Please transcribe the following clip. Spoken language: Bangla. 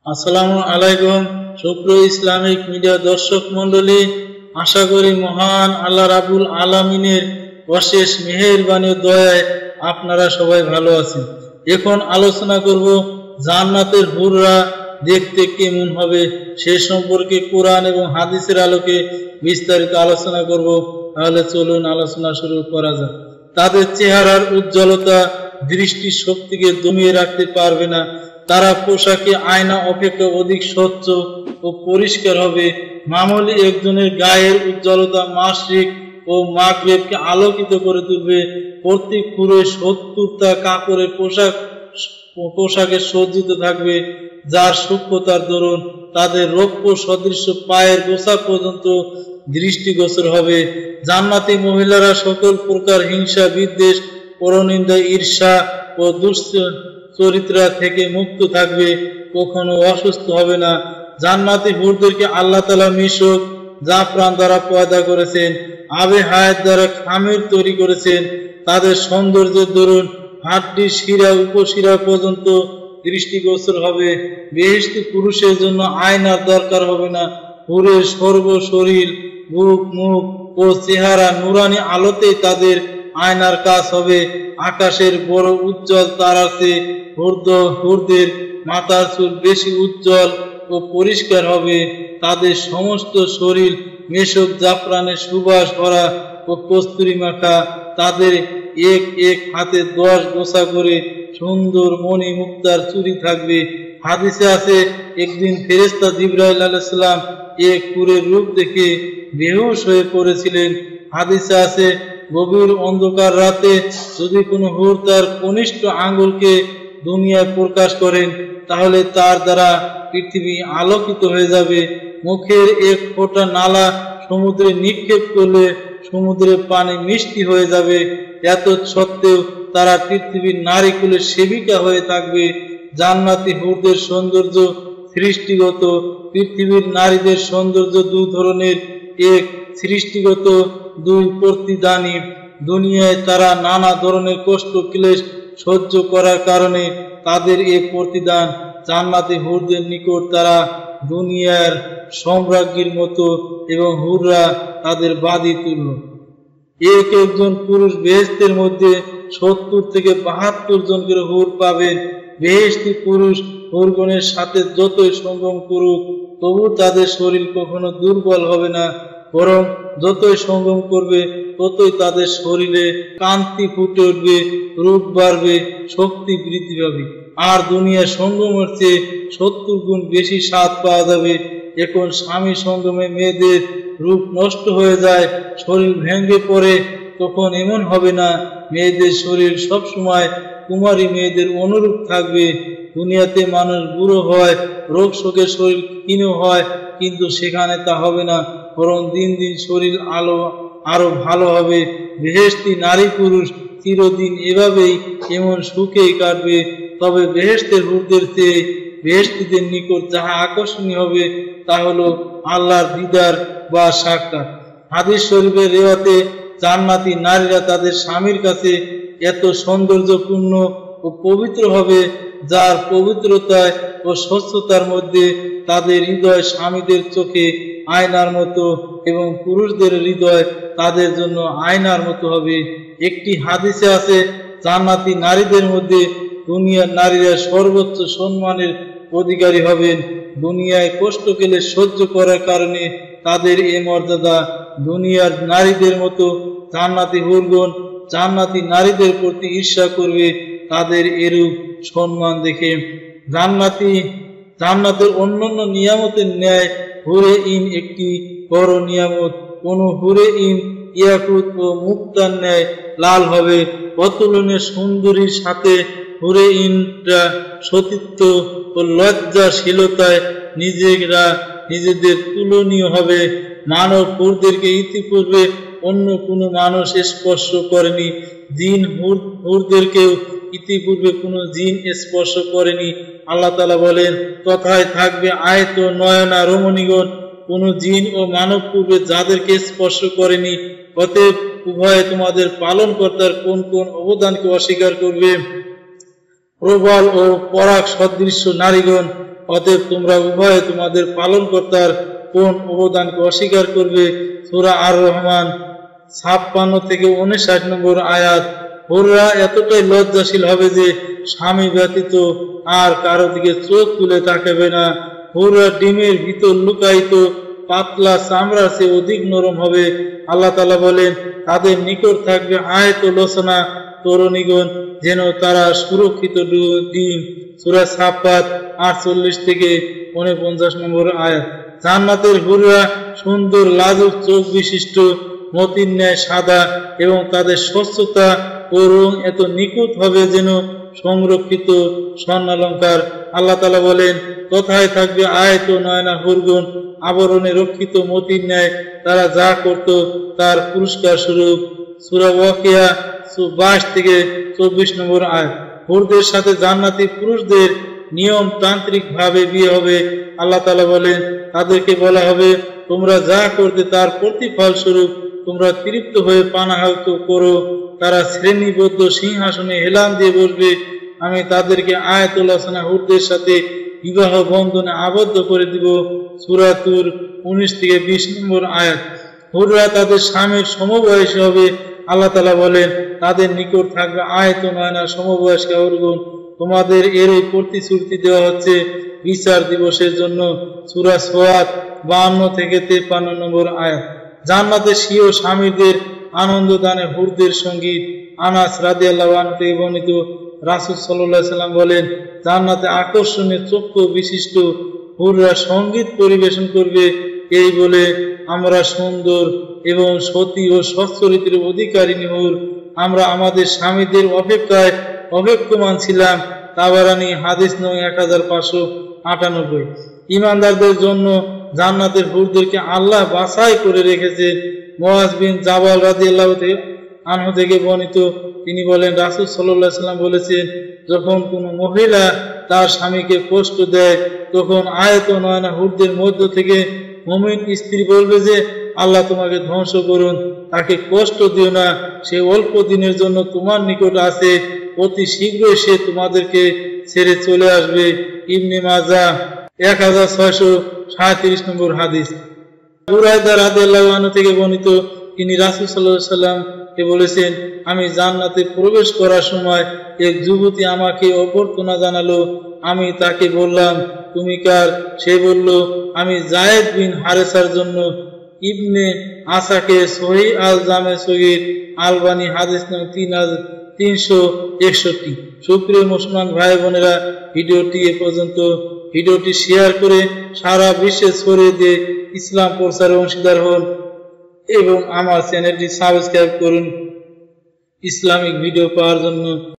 আসসালামু আলাইকুম সুপ্রিয় ইসলামিক মিডিয়া দর্শক মণ্ডলী, আশা করি মহান আল্লাহ রাব্বুল আলামিনের অশেষ মেহেরবানি ও দয়ায় আপনারা সবাই ভালো আছেন। এখন আলোচনা করব জান্নাতের হুররা দেখতে কেমন হবে সে সম্পর্কে কোরআন এবং হাদিসের আলোকে বিস্তারিত আলোচনা করব। তাহলে চলুন আলোচনা শুরু করা যাক। তাদের চেহারার উজ্জ্বলতা দৃষ্টি শক্তিকে দমিয়ে রাখতে পারবে না। তারা পোশাকে আয়না অপেক্ষা অধিক স্বচ্ছ ও পরিষ্কার হবে। মামুলি একজনের গায়ের উজ্জ্বলতা মাশরিক ও মাগরিবকে আলোকিত করে তুলবে। প্রতি খুরে 70টা কাপড়ের পোশাকে সজ্জিত থাকবে, যার সূক্ষ্মতার দরুন তাদের রৌপ্য সদৃশ্য পায়ের গোছা পর্যন্ত দৃষ্টিগোচর হবে। জান্নাতি মহিলারা সকল প্রকার হিংসা, বিদ্বেষ, পরনিন্দা, ঈর্ষা ও দুশ্চরিত্রা থেকে মুক্ত থাকবে, কখনো অসুস্থ হবে না। জান্নাতি হুরদেরকে আল্লাহ তাআলা মিশক, জাফরান দ্বারা পয়দা করেছেন, আবে হায়াত দ্বারা খামির তৈরি করেছেন। তাদের সৌন্দর্যের দরুন হাড্ডি, শিরা, উপশিরা পর্যন্ত দৃষ্টিগোচর হবে। বেহেশতি পুরুষের জন্য আয়নার দরকার হবে না। হুরের সর্ব শরীর, বুক, মুখ ও চেহারা নুরানি আলোতেই তাদের আয়নার কাজ হবে। আকাশের বড় উজ্জ্বল তারার চেয়ে হুরদের মাথার চুল বেশি উজ্জ্বল ও পরিষ্কার হবে। তাদের সমস্ত শরীর মেশক, জাফরানের সুবাস ভরা ও কস্তুরী মাখা। তাদের এক এক হাতে 10 গোছা করে সুন্দর মণি মুক্তার চুড়ি থাকবে। হাদিসে আছে, একদিন ফেরেশতা জিবরাইল আলাইহিস সালাম এক হুরের রূপ দেখে বেহুশ হয়ে পড়েছিলেন। হাদিসে আছে, গভীর অন্ধকার রাতে যদি কোনো হুর তার কনিষ্ঠ আঙ্গুলকে দুনিয়ায় প্রকাশ করেন, তাহলে তার দ্বারা পৃথিবী আলোকিত হয়ে যাবে। মুখের এক ফোঁটা নালা সমুদ্রে নিক্ষেপ করলে সমুদ্রের পানি মিষ্টি হয়ে যাবে। এত সত্ত্বেও তারা পৃথিবীর নারীকুলের সেবিকা হয়ে থাকবে। জান্নাতি হুরদের সৌন্দর্য সৃষ্টিগত। পৃথিবীর নারীদের সৌন্দর্য দুই ধরনের, এক সৃষ্টিগত, দুই প্রতিদানী। দুনিয়ায় তারা নানা ধরনের কষ্ট ক্লেশ সহ্য করার কারণে তাদের এ প্রতিদান। জান্নাতি হুরদের নিকট তারা দুনিয়ার সম্রাজ্ঞীর মতো এবং হুররা তাদের বাদী তুল্য। এক একজন পুরুষ বেহেশতের মধ্যে 70 থেকে 72 জন করে হুর পাবেন। বেহেশতি পুরুষ হুরগণের সাথে যতই সঙ্গম করুক, তবু তাদের শরীর কখনো দুর্বল হবে না, বরং যতই সঙ্গম করবে ততই তাদের শরীরে কান্তি ফুটে উঠবে, রূপ বাড়বে, শক্তি বৃদ্ধি পাবে। আর দুনিয়ার সঙ্গমের চেয়ে 70 গুণ বেশি স্বাদ পাওয়া যাবে। এখন স্বামী সঙ্গমে মেয়েদের রূপ নষ্ট হয়ে যায়, শরীর ভেঙে পড়ে, তখন এমন হবে না। মেয়েদের শরীর সবসময় কুমারী মেয়েদের অনুরূপ থাকবে। দুনিয়াতে মানুষ বুড়ো হয়, রোগ শোকে শরীর ক্ষীণ হয়, কিন্তু সেখানে তা হবে না, বরং দিন দিন শরীর আরো ভালো হবে। বেহেশতি নারী পুরুষ চিরদিন এভাবেই এমন সুখেই কাটবে। তবে বেহেশতের হুরদের চেয়ে বেহেশতীদের নিকট যাহা আকর্ষণীয় হবে তা হলো আল্লাহর দিদার বা সাক্ষাৎ। হাদিস শরীফের রেওয়াতে জান্নাতি নারীরা তাদের স্বামীর কাছে এত সৌন্দর্যপূর্ণ ও পবিত্র হবে, যার পবিত্রতায় ও স্বচ্ছতার মধ্যে তাদের হৃদয় স্বামীদের চোখে আয়নার মতো এবং পুরুষদের হৃদয় তাদের জন্য আয়নার মতো হবে। একটি হাদিসে আছে, জান্নাতি নারীদের মধ্যে দুনিয়ার নারীরা সর্বোচ্চ সম্মানের অধিকারী হবেন। দুনিয়ায় কষ্ট পেলে সহ্য করার কারণে তাদের এ মর্যাদা। দুনিয়ার নারীদের মতো জান্নাতি হুরগণ জান্নাতি নারীদের প্রতি ঈর্ষা করবে তাদের এরূপ সম্মান দেখে। জান্নাতের অন্যান্য নিয়ামতের ন্যায় হুরে ইন একটি বড় নিয়ামত। কোন হুরে ইন ইয়াকুত ও মুক্তার ন্যায় লাল হবে। অতুলনীয় সুন্দরীর সাথে হুরে ইনরা সতীত্ব ও লজ্জাশীলতায় নিজেদের তুলনীয় হবে। মানব হুরদেরকে ইতিপূর্বে অন্য কোনো মানুষ স্পর্শ করেনি। জিন হুরদেরকেও ইতিপূর্বে কোনো জিন স্পর্শ করেনি। আল্লাহ তাআলা বলেন, তথায় থাকবে আয়ত নয়না রমণীগণ, কোনো জিন ও মানব পূর্বে যাদেরকে স্পর্শ করেনি। অতএব উভয়ে তোমাদের পালনকর্তার কোন কোন অবদানকে অস্বীকার করবে। প্রবল ও পরাগ সদৃশ্য নারীগণ অতএব তোমরা উভয়ে তোমাদের পালনকর্তার কোন অবদানকে অস্বীকার করবে? সূরা আর রহমান 56 থেকে 59 নম্বর আয়াত। হুররা এতটাই লজ্জাশীল হবে যে স্বামী ব্যতীত আর কারো দিকে চোখ তুলে তাকাবে না। হুররা ডিমের ভিতর লুকায়িত পাতলা চামড়ার চেয়ে অধিক নরম হবে। আল্লাহ তাআলা বলেন, তাদের নিকট থাকবে আয়াত লোচনা তরুণীগণ, যেন তারা সুরক্ষিত ডিম। সূরা সাফাত 48 থেকে 49 নম্বর আয়াত। জান্নাতের হুররা সুন্দর লাজুক চোখ বিশিষ্ট, মতির ন্যায় সাদা এবং তাদের স্বচ্ছতা ও রং এত নিখুঁত হবে যেন সংরক্ষিত স্বর্ণালঙ্কার। আল্লাহ তাআলা বলেন, তথায় থাকবে আয়াত নয়না হুরগুন, আবরণে রক্ষিত মতির ন্যায়। তারা যা করত তার পুরস্কার স্বরূপ। সূরা ওয়াকিয়া 22 থেকে 24 নম্বর আয়াত। হুরদের সাথে জান্নাতি পুরুষদের নিয়ম তান্ত্রিক ভাবে বিয়ে হবে। আল্লাহ তাআলা বলেন, তাদেরকে বলা হবে, তোমরা যা করতে তার প্রতিফল স্বরূপ তোমরা তৃপ্ত হয়ে পানাহার করো। তারা শ্রেণীবদ্ধ সিংহাসনে হেলান দিয়ে বসবে। আমি তাদেরকে আয়াতুল হাসানা হুরদের সাথে বিবাহ বন্ধনে আবদ্ধ করে দিব। সূরা তুর 19 থেকে 20 নম্বর আয়াত। হুররা তাদের স্বামীর সমবয়সী হবে। আল্লাহ তাআলা বলেন, তাদের নিকট থাকবে আয়াত নয়না সমবয়স্ক হুরগুন। তোমাদের এরই প্রতিশ্রুতি দেওয়া হচ্ছে বিচার দিবসের জন্য। সূরা সোয়াত 52 থেকে 53 নম্বর আয়াত। জান্নাতে স্বীয় স্বামীদের আনন্দ দানে হুরদের সঙ্গী। আনাস রাদিয়াল্লাহু আনহু থেকে বর্ণিত, রাসূল সাল্লাল্লাহু আলাইহি সাল্লাম বলেন, জান্নাতে আকর্ষণীয় চক্ষু বিশিষ্ট হুররা সঙ্গীত পরিবেশন করবে, এই বলে, আমরা সুন্দর এবং সতী ও সচ্চরিত্রের অধিকারিণী হুর। আমরা আমাদের স্বামীদের অপেক্ষায় অপেক্ষমান ছিলাম। তাবারানী হাদিস নং 1598। ঈমানদারদের জন্য জান্নাতের হুরদেরকে আল্লাহ বাছাই করে রেখেছেন। মুআজ বিন জাবাল রাদিয়াল্লাহু আনহু থেকে বর্ণিত, তিনি বলেন, রাসূল সাল্লাল্লাহু আলাইহি সাল্লাম বলেছেন, যখন কোনো মহিলা তার স্বামীকে কষ্ট দেয়, তখন আয়াত নয়না হুরদের মধ্য থেকে মুমিন স্ত্রী বলবে যে, আল্লাহ তোমাকে ধ্বংস করুন, তাকে কষ্ট দিও না, সে অল্প দিনের জন্য তোমার নিকট আছে, অতি শীঘ্রই সে তোমাদেরকে ছেড়ে চলে আসবে। ইবনে মাজাহ 1637 নম্বর হাদিস। বুরায়দা রাদিয়াল্লাহু আনহু থেকে বর্ণিত, তিনি রাসূল সাল্লাল্লাহু আলাইহি সাল্লামকে বলেছেন, আমি জান্নাতে প্রবেশ করার সময় এক যুবতী আমাকে অভ্যর্থনা জানালো। আমি তাকে বললাম, তুমি কার? সে বলল, আমি যায়েদ বিন হারেসার জন্য। ইবনে আসাকে সহিহ আল জামে সগীর, আলবানী হাদিস নং 3361। সুপ্রিয় মুসলমান ভাই বোনেরা, ভিডিওটি এ পর্যন্ত। ভিডিওটি শেয়ার করে সারা বিশ্বে ছড়িয়ে দিয়ে ইসলাম প্রচারে অংশীদার হন এবং আমার চ্যানেলটি সাবস্ক্রাইব করুন ইসলামিক ভিডিও পাওয়ার জন্য।